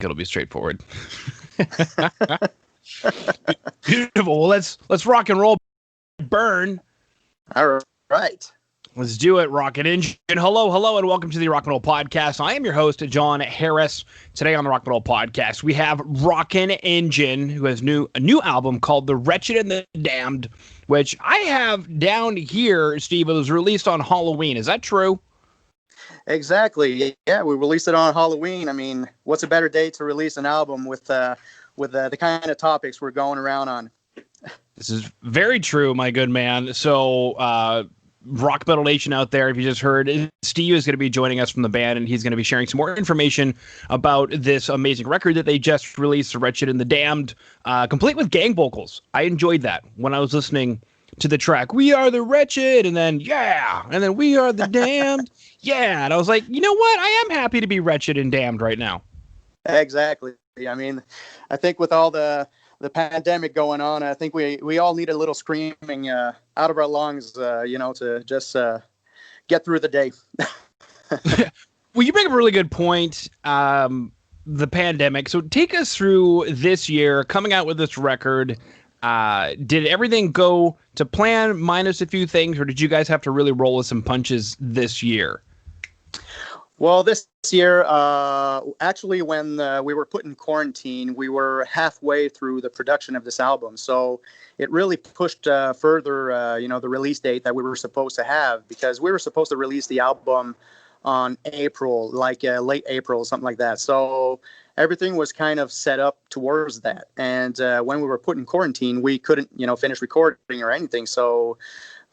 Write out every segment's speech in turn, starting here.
it'll be straightforward. Beautiful. Well, let's rock and roll. Burn. All right. Let's do it, Rockin' Engine. Hello, and welcome to the Rock and Roll Podcast. I am your host, John Harris. Today on the Rock and Roll Podcast, we have Rockin' Engine, who has a new album called The Wretched and the Damned, which I have down here, Steve. It was released on Halloween. Is that true? Exactly. Yeah, we released it on Halloween. I mean, what's a better day to release an album with the kind of topics we're going around on? This is very true, my good man. So, Rock Metal Nation out there, if you just heard, Steve is going to be joining us from the band, and he's going to be sharing some more information about this amazing record that they just released, The Wretched and the Damned, complete with gang vocals. I enjoyed that when I was listening to the track, We Are the Wretched, and then, We Are the Damned, yeah, and I was like, you know what, I am happy to be wretched and damned right now. Exactly. I mean, I think with all the pandemic going on, I think we all need a little screaming out of our lungs, to just get through the day. Well, you bring up a really good point, the pandemic. So take us through this year, coming out with this record. Did everything go to plan minus a few things, or did you guys have to really roll with some punches this year? Well, this year, actually, when we were put in quarantine, we were halfway through the production of this album. So it really pushed further, the release date that we were supposed to have, because we were supposed to release the album on April, late April, something like that. So everything was kind of set up towards that. And when we were put in quarantine, we couldn't, finish recording or anything. So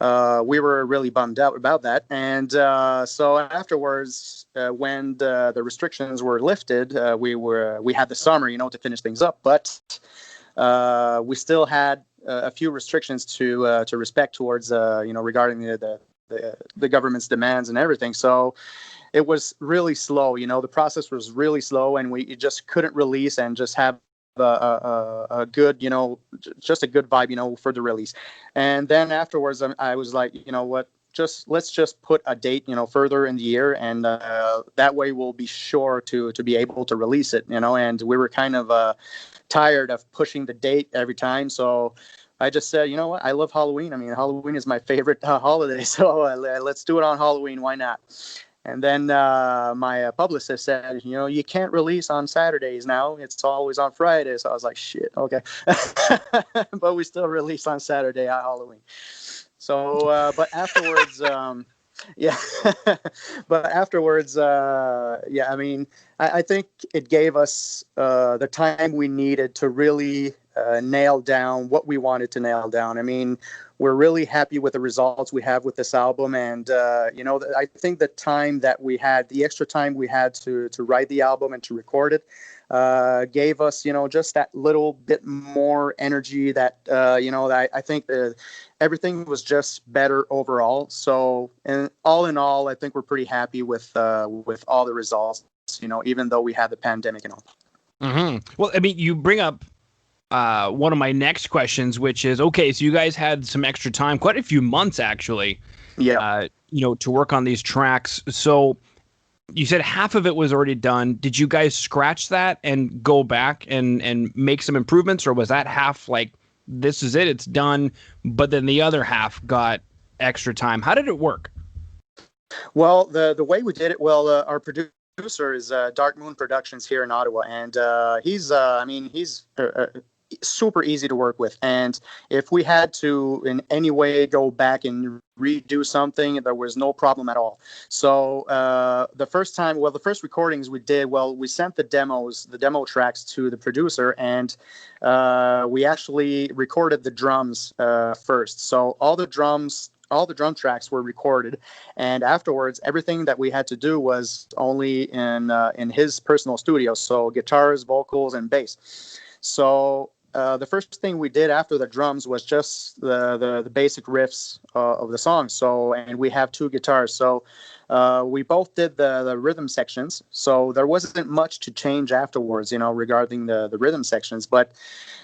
we were really bummed out about that. And so afterwards, when the restrictions were lifted, we had the summer, to finish things up. But we still had a few restrictions to respect towards, regarding the government's demands and everything. So it was really slow. The process was really slow, and we just couldn't release and just have a good, just a good vibe, for the release. And then afterwards, I was like, you know what, let's just put a date, further in the year, and that way we'll be sure to be able to release it, and we were kind of tired of pushing the date every time. So I just said, you know what, I love Halloween. I mean, Halloween is my favorite holiday, so let's do it on Halloween. Why not? And then my publicist said, you can't release on Saturdays now. It's always on Fridays. So I was like, shit, okay. But we still release on Saturday at Halloween. So, but afterwards, yeah. But afterwards, I mean, I think it gave us the time we needed to really nail down what we wanted to nail down. I mean, we're really happy with the results we have with this album. And, I think the time that we had, the extra time we had to write the album and to record it, gave us, just that little bit more energy that, I think everything was just better overall. So, and all in all, I think we're pretty happy with all the results, even though we had the pandemic and all. Mm-hmm. Well, I mean, you bring up one of my next questions, which is, okay, so you guys had some extra time, quite a few months actually, to work on these tracks. So you said half of it was already done. Did you guys scratch that and go back and make some improvements, or was that half like, this is it, it's done, but then the other half got extra time? How did it work? Well, the way we did it, our producer is Dark Moon Productions here in Ottawa, and he's super easy to work with. And if we had to in any way go back and redo something, there was no problem at all. So the first recordings we did, we sent the demo tracks to the producer, and we actually recorded the drums first. So all the drum tracks were recorded, and afterwards everything that we had to do was only in his personal studio, so guitars, vocals, and bass. So the first thing we did after the drums was just the basic riffs of the song. So, and we have two guitars. So we both did the rhythm sections, so there wasn't much to change afterwards, regarding the rhythm sections. But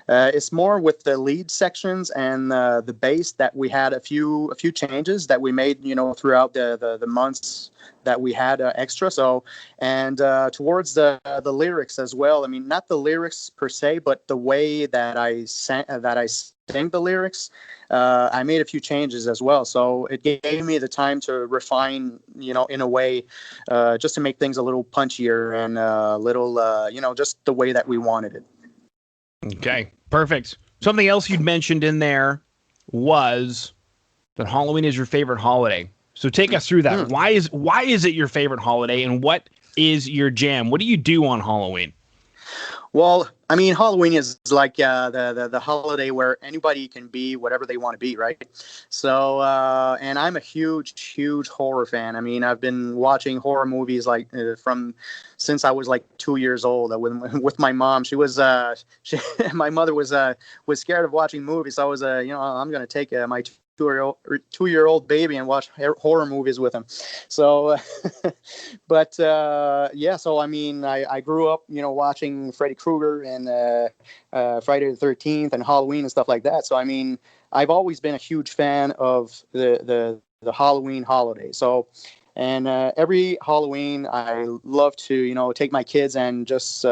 it's more with the lead sections and the bass that we had a few changes that we made, throughout the months that we had extra. So, and towards the lyrics as well. I mean, not the lyrics per se, but the way that I sang the lyrics. I made a few changes as well. So it gave me the time to refine, in a way, just to make things a little punchier and a little, just the way that we wanted it. Okay, perfect. Something else you'd mentioned in there was that Halloween is your favorite holiday. So take us through that. Why is it your favorite holiday, and what is your jam? What do you do on Halloween? Well, I mean, Halloween is like the holiday where anybody can be whatever they want to be, right? So, and I'm a huge horror fan. I mean, I've been watching horror movies like from since I was like 2 years old with my mom. She was my mother was scared of watching movies. So I was I'm gonna take my 2-year-old baby and watch horror movies with him. So, but yeah. So I mean, I grew up, watching Freddy Krueger and Friday the 13th and Halloween and stuff like that. So I mean, I've always been a huge fan of the Halloween holiday. So. And every Halloween, I love to, take my kids and just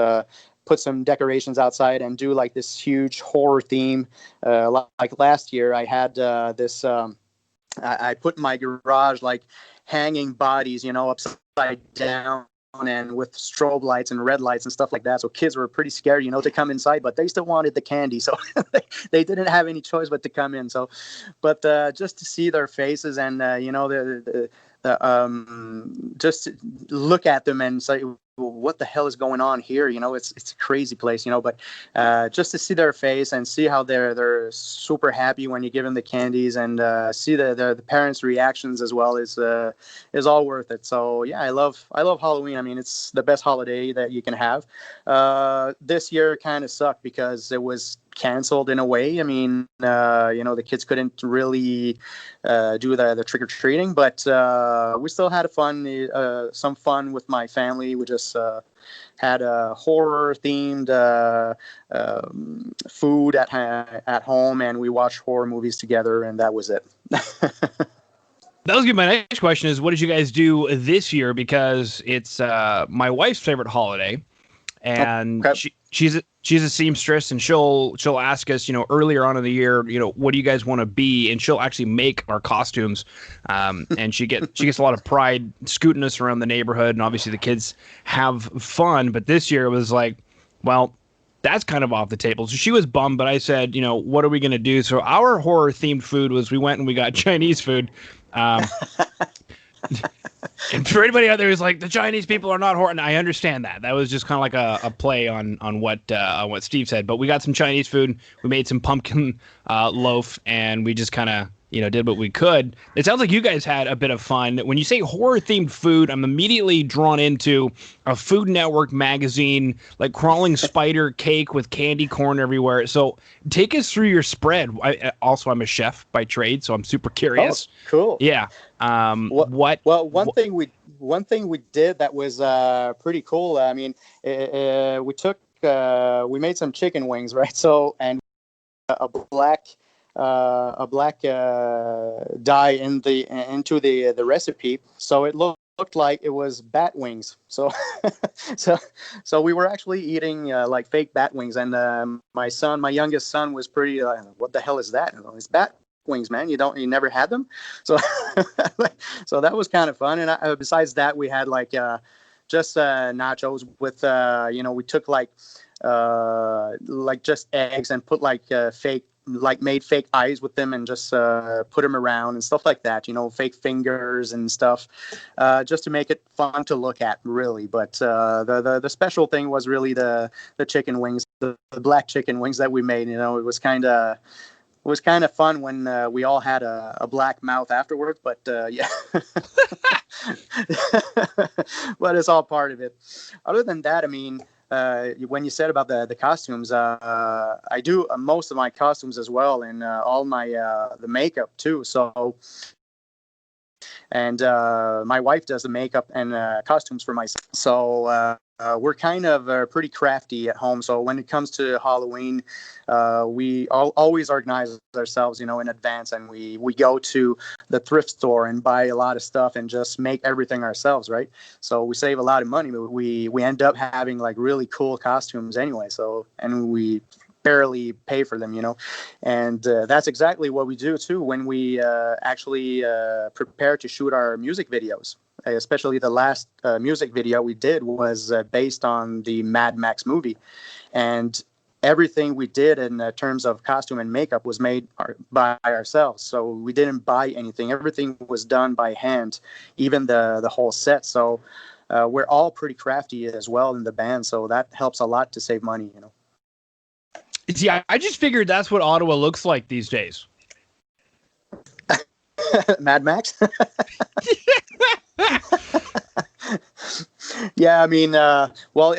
put some decorations outside and do like this huge horror theme. Like last year, I had this. I put in my garage like hanging bodies, upside down and with strobe lights and red lights and stuff like that. So kids were pretty scared, to come inside, but they still wanted the candy. So they didn't have any choice but to come in. So, but just to see their faces and, just look at them and say, what the hell is going on here? It's a crazy place, but just to see their face and see how they're super happy when you give them the candies and see the parents' reactions as well is all worth it. So yeah, I love Halloween. I mean, it's the best holiday that you can have. This year kind of sucked because it was canceled in a way. I mean, the kids couldn't really do the trick or treating, but we still had some fun with my family. We just had a horror themed food at home, and we watched horror movies together, and that was it. That was good. My next question is, what did you guys do this year? Because it's my wife's favorite holiday, and okay. she's a seamstress, and she'll ask us, earlier on in the year, what do you guys want to be, and she'll actually make our costumes. And she gets a lot of pride scooting us around the neighborhood, and obviously the kids have fun. But this year it was like, well, that's kind of off the table. So she was bummed, but I said, what are we going to do? So our horror themed food was, we went and we got Chinese food. And for anybody out there who's like, the Chinese people are not horror, and I understand that. That was just kind of like a play on what Steve said. But we got some Chinese food. We made some pumpkin loaf, and we just kind of did what we could. It sounds like you guys had a bit of fun. When you say horror themed food, I'm immediately drawn into a Food Network magazine, like crawling spider cake with candy corn everywhere. So take us through your spread. I'm a chef by trade, so I'm super curious. Oh, cool. Yeah. One thing we did that was pretty cool. I mean, we made some chicken wings, right? So, and a black dye into the recipe, so it looked like it was bat wings. So so we were actually eating like fake bat wings, and my youngest son was pretty what the hell is that? It's bat wings, man. You never had them? So so that was kind of fun. And besides that, we had like just nachos with we took like just eggs and put made fake eyes with them and just put them around and stuff like that, fake fingers and stuff, just to make it fun to look at, really. But the special thing was really the chicken wings, the black chicken wings that we made. It was kind of fun when we all had a black mouth afterwards, but yeah. But it's all part of it. Other than that, I mean, when you said about the costumes, I do most of my costumes as well, and all my the makeup too. So and my wife does the makeup and costumes for my son. So we're kind of pretty crafty at home. So when it comes to Halloween, we always organize ourselves, in advance, and we go to the thrift store and buy a lot of stuff and just make everything ourselves, right? So we save a lot of money, but we end up having like really cool costumes anyway. So, and we barely pay for them, and that's exactly what we do too when we actually prepare to shoot our music videos. Especially the last music video we did was based on the Mad Max movie, and everything we did in terms of costume and makeup was made by ourselves. So we didn't buy anything; everything was done by hand, even the whole set. So we're all pretty crafty as well in the band, so that helps a lot to save money, See, I just figured that's what Ottawa looks like these days. Mad Max? Yeah, I mean, well,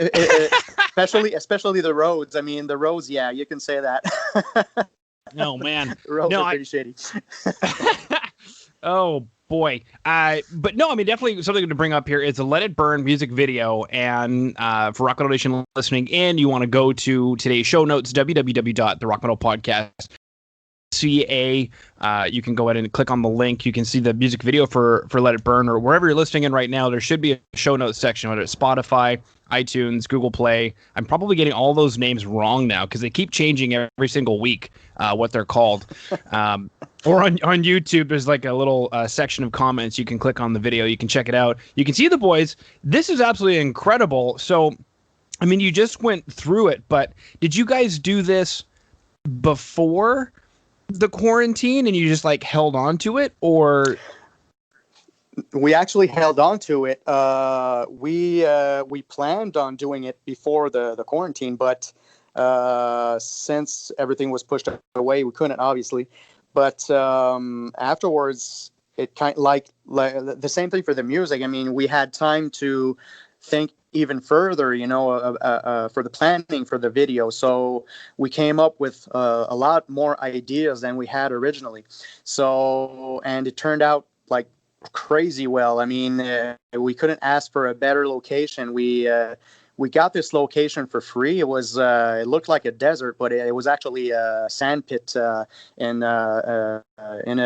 especially the roads. I mean, the roads, yeah, you can say that. Oh, man. The roads are pretty shady. Oh, boy. But no, I mean, definitely something to bring up here is the Let It Burn music video. And for Rock Metal Nation listening in, you want to go to today's show notes, www.therockmetalpodcast.ca. You can go ahead and click on the link. You can see the music video for Let It Burn, or wherever you're listening in right now. There should be a show notes section, whether it's Spotify, iTunes, Google Play. I'm probably getting all those names wrong now because they keep changing every single week what they're called. Or on YouTube, there's like a little section of comments. You can click on the video. You can check it out. You can see the boys. This is absolutely incredible. So, I mean, you just went through it, but did you guys do this before the quarantine and you just like held on to it, or? We actually held on to it. We planned on doing it before the quarantine, but since everything was pushed away, we couldn't, obviously. But afterwards, it kind of like the same thing for the music. I mean, we had time to think even further, for the planning for the video. So we came up with a lot more ideas than we had originally. So, and it turned out like crazy well. I mean, we couldn't ask for a better location. We got this location for free. It was it looked like a desert, but it was actually a sand pit in a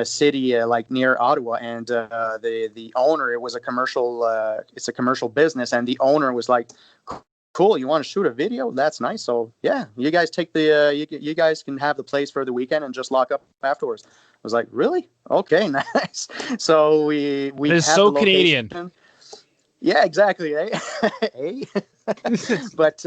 city like near Ottawa. And the owner, it was a commercial. It's a commercial business, and the owner was like, "Cool, you want to shoot a video? That's nice. So yeah, you guys take the you guys can have the place for the weekend and just lock up afterwards." I was like, "Really? Okay, nice." So we It's had so the location. Canadian. Yeah, exactly. Eh? But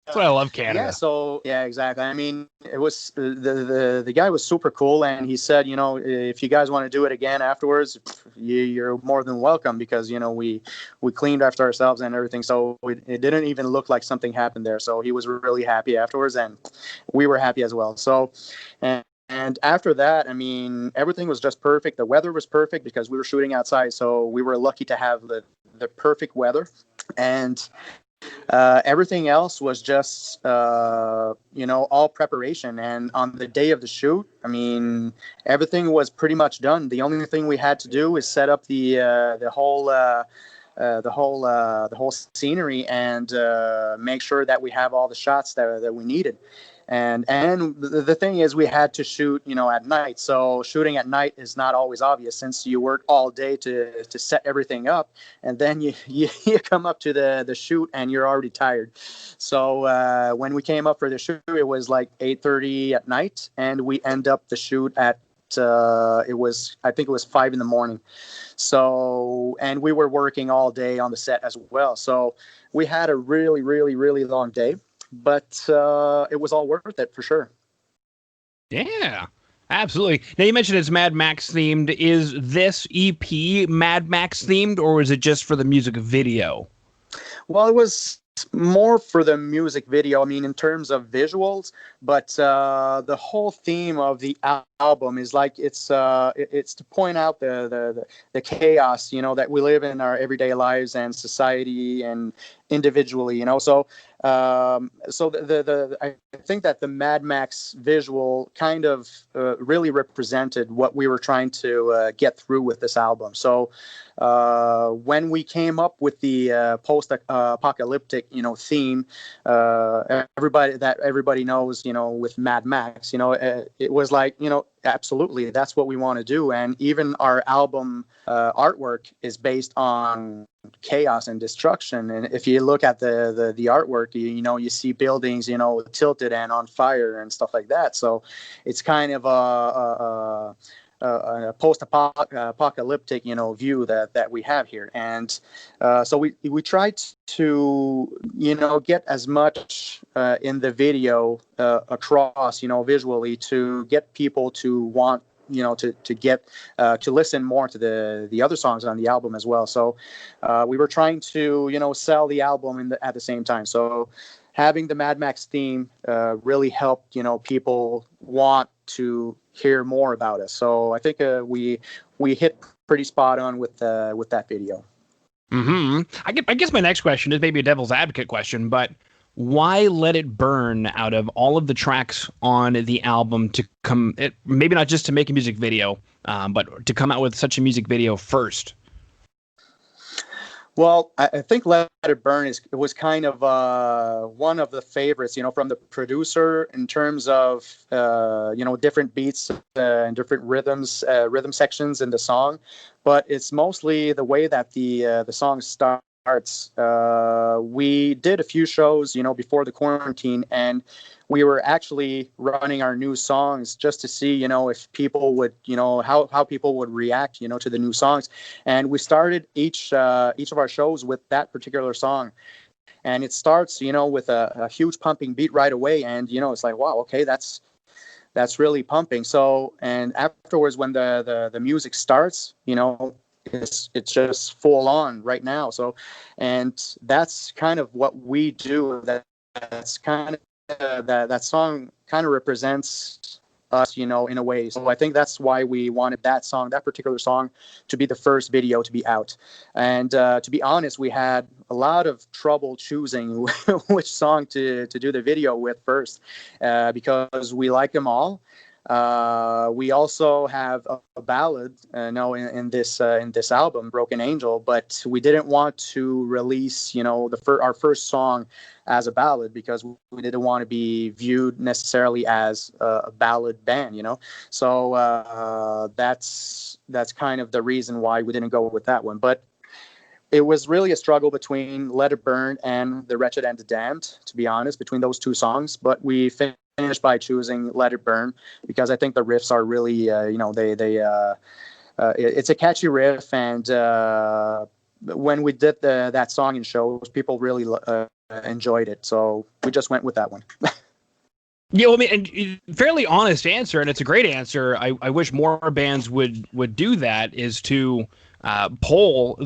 That's why I love Canada. yeah, so yeah, exactly. I mean, it was the guy was super cool, and he said, if you guys want to do it again afterwards, you're more than welcome, because we cleaned after ourselves and everything, so it didn't even look like something happened there. So he was really happy afterwards, and we were happy as well. So, and after that, I mean, everything was just perfect. The weather was perfect because we were shooting outside, so we were lucky to have the perfect weather, and everything else was just all preparation. And on the day of the shoot, I mean, everything was pretty much done. The only thing we had to do is set up the whole scenery and make sure that we have all the shots that we needed. And the thing is, we had to shoot, at night. So shooting at night is not always obvious, since you work all day to set everything up, and then you come up to the shoot and you're already tired. So when we came up for the shoot, it was like 8:30 at night, and we end up the shoot at I think it was 5 a.m. So, and we were working all day on the set as well. So we had a really, really, really long day. But it was all worth it for sure. Yeah, absolutely. Now, you mentioned it's Mad Max themed. Is this EP Mad Max themed, or is it just for the music video? Well, it was more for the music video. I mean, in terms of visuals, but the whole theme of the album is like it's to point out the chaos, that we live in our everyday lives and society and individually, so I think that the Mad Max visual kind of really represented what we were trying to get through with this album. So when we came up with the post-apocalyptic, theme, everybody knows, with Mad Max, it was like, absolutely, that's what we want to do. And even our album artwork is based on chaos and destruction. And if you look at the artwork, you see buildings, tilted and on fire and stuff like that. So it's kind of a post-apocalyptic, view that we have here. And so we tried to, get as much in the video across, visually, to get people to want, to get to listen more to the other songs on the album as well. So we were trying to, sell the album at the same time. So having the Mad Max theme really helped, people want to hear more about us. So I think we hit pretty spot on with that video. Mm-hmm. I guess my next question is maybe a devil's advocate question, but why Let It Burn out of all of the tracks on the album to come, maybe not just to make a music video, but to come out with such a music video first? Well, I think Let It Burn was kind of one of the favorites, from the producer in terms of, different beats and different rhythm sections in the song. But it's mostly the way that the song starts. We did a few shows, before the quarantine, and we were actually running our new songs just to see, if people would, how people would react, to the new songs. And we started each of our shows with that particular song. And it starts, with a huge pumping beat right away. And, it's like, wow, okay, that's really pumping. So, and afterwards, when the music starts, it's just full on right now. So, and that's kind of what we do. That's kind of that song kind of represents us, in a way. So I think that's why we wanted that particular song, to be the first video to be out. And to be honest, we had a lot of trouble choosing which song to do the video with first, because we like them all. We also have a ballad in this album, Broken Angel, but we didn't want to release our first song as a ballad, because we didn't want to be viewed necessarily as a ballad band, so that's kind of the reason why we didn't go with that one. But it was really a struggle between Let It Burn and The Wretched and the Damned, to be honest, between those two songs. But we finished by choosing Let It Burn, because I think the riffs are really, it's a catchy riff. And when we did that song in shows, people really enjoyed it. So we just went with that one. Yeah, well, I mean, and fairly honest answer, and it's a great answer. I wish more bands would do that, is to poll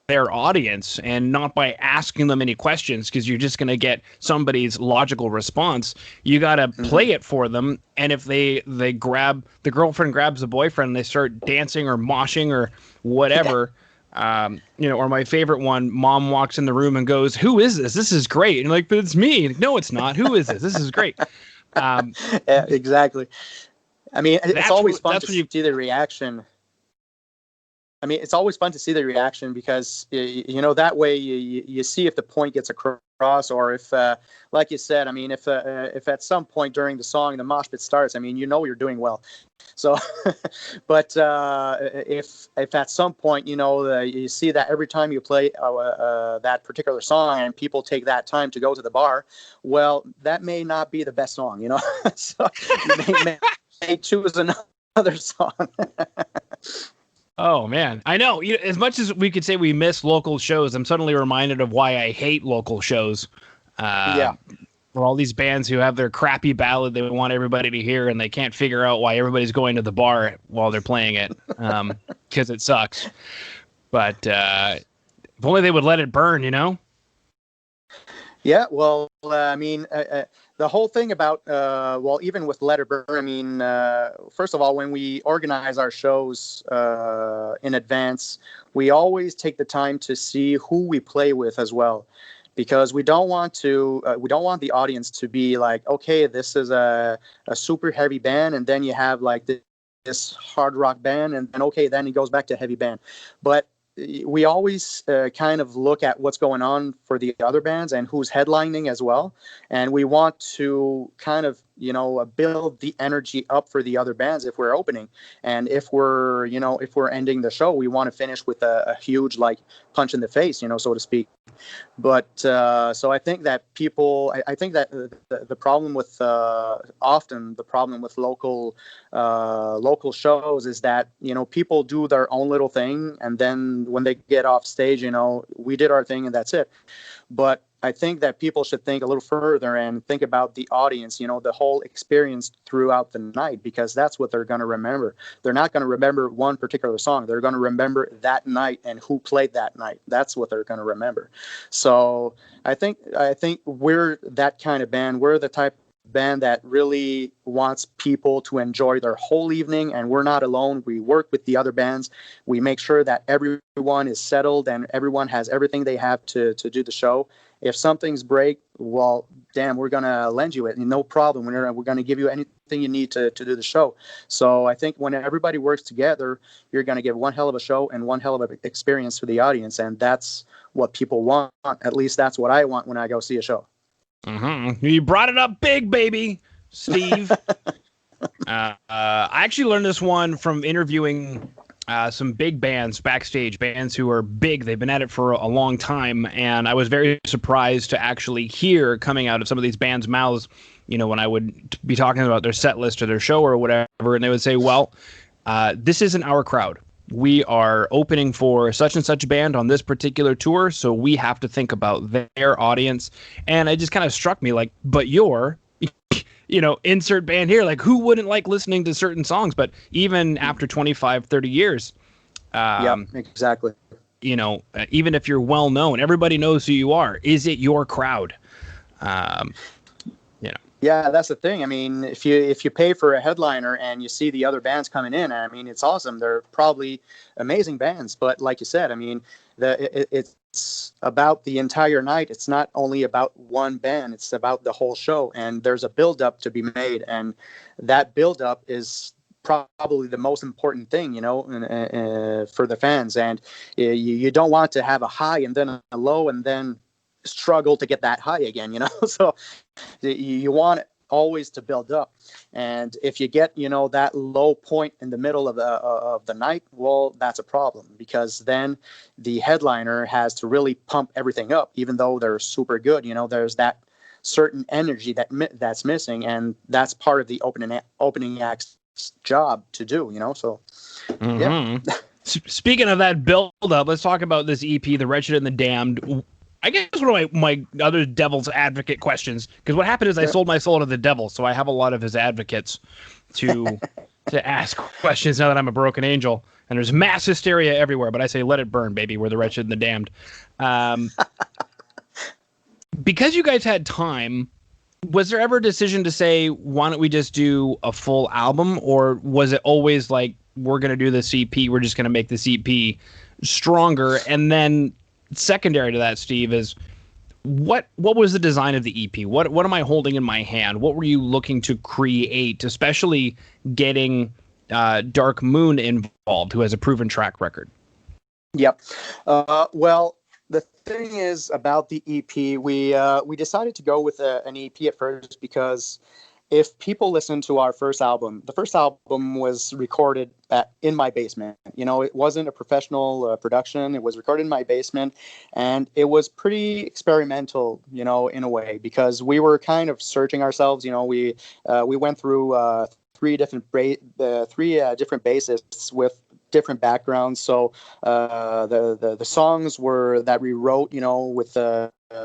their audience, and not by asking them any questions, because you're just going to get somebody's logical response. You got to play it for them, and if the girlfriend grabs the boyfriend and they start dancing or moshing or whatever, or my favorite one, mom walks in the room and goes, "Who is this? This is great." And you're like, "But it's me." No, it's not. Who is this? This is great. Yeah, exactly. I mean, it's always fun to see the reaction. I mean, it's always fun to see the reaction, because, that way you see if the point gets across, or if, like you said, I mean, if at some point during the song the mosh pit starts, I mean, you're doing well. So, but if at some point, you see that every time you play that particular song and people take that time to go to the bar, well, that may not be the best song, so you may choose another song. Oh, man. I know. As much as we could say we miss local shows, I'm suddenly reminded of why I hate local shows. Yeah. For all these bands who have their crappy ballad they want everybody to hear, and they can't figure out why everybody's going to the bar while they're playing it, because it sucks. But if only they would let it burn, Yeah, well, I mean, the whole thing about, well, even with Let It Burn, I mean, first of all, when we organize our shows in advance, we always take the time to see who we play with as well. Because we don't want the audience to be like, okay, this is a super heavy band, and then you have like this hard rock band, and then okay, then it goes back to heavy band. But we always kind of look at what's going on for the other bands and who's headlining as well, and we want to kind of build the energy up for the other bands if we're opening, and if we're ending the show, we want to finish with a huge like punch in the face, so to speak. But so I think that I think that the problem with often the problem with local shows is that people do their own little thing, and then when they get off stage, we did our thing and that's it. But I think that people should think a little further and think about the audience, the whole experience throughout the night, because that's what they're going to remember. They're not going to remember one particular song. They're going to remember that night and who played that night. That's what they're going to remember. So I think we're that kind of band. We're the type of band that really wants people to enjoy their whole evening, and we're not alone. We work with the other bands. We make sure that everyone is settled and everyone has everything they have to do the show. If something's break, well, damn, we're going to lend you it. No problem. We're going to give you anything you need to do the show. So I think when everybody works together, you're going to give one hell of a show and one hell of an experience for the audience. And that's what people want. At least that's what I want when I go see a show. Mm-hmm. You brought it up big, baby, Steve. I actually learned this one from interviewing some big bands backstage, bands who are big. They've been at it for a long time, and I was very surprised to actually hear coming out of some of these bands' mouths, when I would be talking about their set list or their show or whatever, and they would say, well, this isn't our crowd. We are opening for such and such band on this particular tour, so we have to think about their audience. And it just kind of struck me like, but you're insert band here. Like, who wouldn't like listening to certain songs? But even after 25, 30 years, yeah, exactly. Even if you're well known, everybody knows who you are. Is it your crowd? Yeah, that's the thing. I mean, if you pay for a headliner and you see the other bands coming in, I mean, it's awesome. They're probably amazing bands, but like you said, I mean, it's about the entire night. It's not only about one band, it's about the whole show, and there's a build-up to be made, and that build-up is probably the most important thing, for the fans. And you don't want to have a high and then a low and then struggle to get that high again, so you want it always to build up. And if you get that low point in the middle of the night, well, that's a problem, because then the headliner has to really pump everything up. Even though they're super good, there's that certain energy that's missing, and that's part of the opening act's job to do, so yeah. Speaking of that build up, let's talk about this EP, The Wretched and the Damned. I guess one of my other devil's advocate questions, because what happened is I sold my soul to the devil, so I have a lot of his advocates to ask questions now that I'm a broken angel, and there's mass hysteria everywhere, but I say let it burn, baby. We're the wretched and the damned. Because you guys had time, was there ever a decision to say, why don't we just do a full album, or was it always like, we're going to do this EP, we're just going to make this EP stronger? And then secondary to that, Steve, is what was the design of the EP? What am I holding in my hand? What were you looking to create, especially getting Dark Moon involved, who has a proven track record? Yep. Well, the thing is about the EP, we decided to go with an EP at first because if people listen to our first album, the first album was recorded in my basement. It wasn't a professional production. It was recorded in my basement, and it was pretty experimental, in a way, because we were kind of searching ourselves. We went through three different bassists with different backgrounds. So the songs that we wrote, with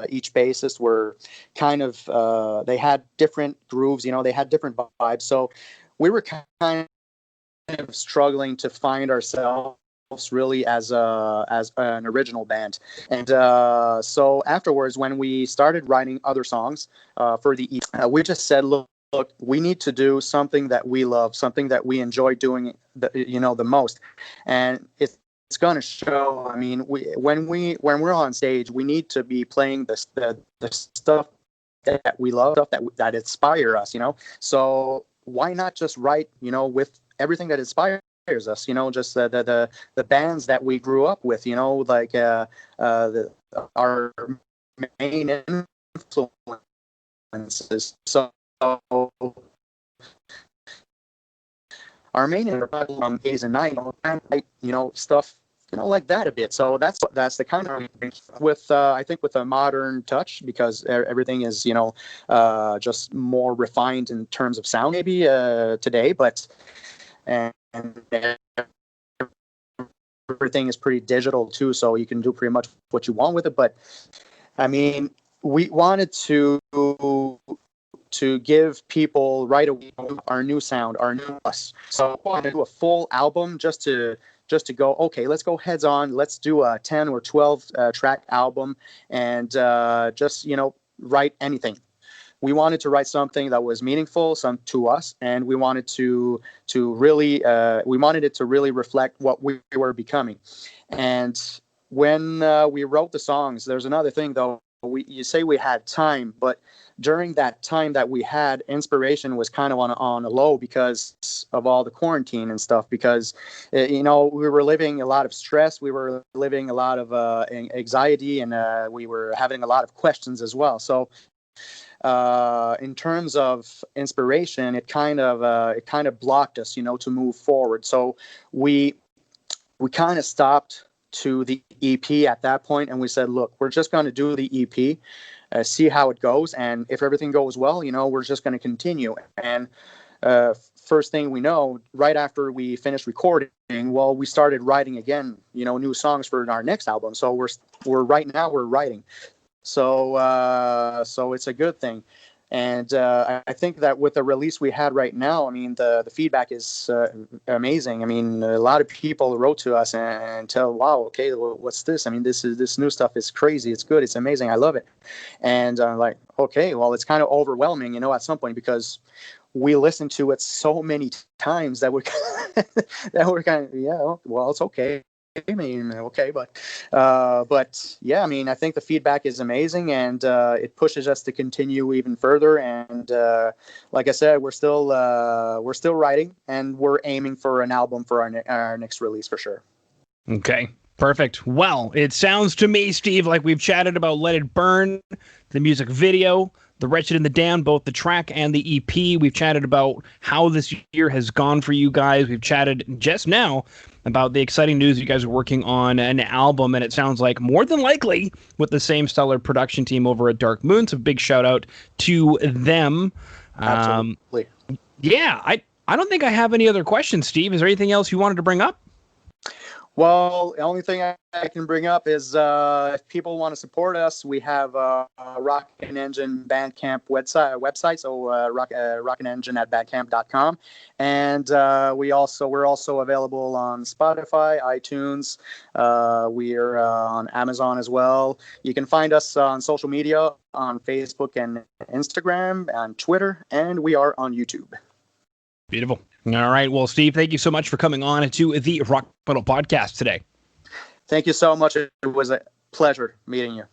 each bassist were kind of they had different grooves, they had different vibes. So we were kind of struggling to find ourselves really as an original band. And so afterwards, when we started writing other songs for the we just said, look, we need to do something that we love, something that we enjoy doing, the most, and it's going to show. I mean, when we're on stage, we need to be playing the stuff that we love, stuff that inspire us. So why not just write, with everything that inspires us, just the bands that we grew up with, like our main influences. So our main influence from 80s and 90s, stuff, like that a bit. So that's the kind of with I think with a modern touch, because everything is just more refined in terms of sound maybe today, but and everything is pretty digital too, so you can do pretty much what you want with it. But I mean, we wanted to give people right away our new sound, our new us. So I wanted to do a full album just to go, okay, let's go heads on, let's do a 10 or 12 track album, and just write anything. We wanted to write something that was meaningful, to us, and we wanted to really we wanted it to really reflect what we were becoming. And when we wrote the songs, there's another thing though. You say we had time, but during that time that we had, inspiration was kind of on a low because of all the quarantine and stuff, because we were living a lot of stress, we were living a lot of anxiety, and we were having a lot of questions as well. So in terms of inspiration, it kind of blocked us, to move forward. So we kind of stopped to the EP at that point, and we said, look, we're just going to do the EP, see how it goes, and if everything goes well, we're just going to continue. And first thing we know, right after we finished recording, well, we started writing again, new songs for our next album. So we're right now we're writing. So it's a good thing. And I think that with the release we had right now, I mean, the feedback is amazing. I mean, a lot of people wrote to us and tell, wow, okay, what's this? I mean, this new stuff is crazy. It's good. It's amazing. I love it. And like, okay, well, it's kind of overwhelming, at some point, because we listened to it so many times that we're kind of, yeah, well, it's okay. I mean, okay, but yeah, I mean, I think the feedback is amazing, and it pushes us to continue even further. And like I said, we're still writing, and we're aiming for an album for our next release for sure. Okay, perfect. Well, it sounds to me, Steve, like we've chatted about Let It Burn, the music video, The Wretched and the Damned, both the track and the EP. We've chatted about how this year has gone for you guys. We've chatted just now about the exciting news you guys are working on an album, and it sounds like more than likely with the same stellar production team over at Dark Moon. So big shout out to them. Absolutely. Yeah, I don't think I have any other questions, Steve. Is there anything else you wanted to bring up? Well, the only thing I can bring up is if people want to support us, we have a Rockin Engine Bandcamp website, so Rockin Engine at bandcamp.com, and we're also available on Spotify, iTunes. We are on Amazon as well. You can find us on social media on Facebook and Instagram and Twitter, and we are on YouTube. Beautiful. All right. Well, Steve, thank you so much for coming on to the Rock Metal Podcast today. Thank you so much. It was a pleasure meeting you.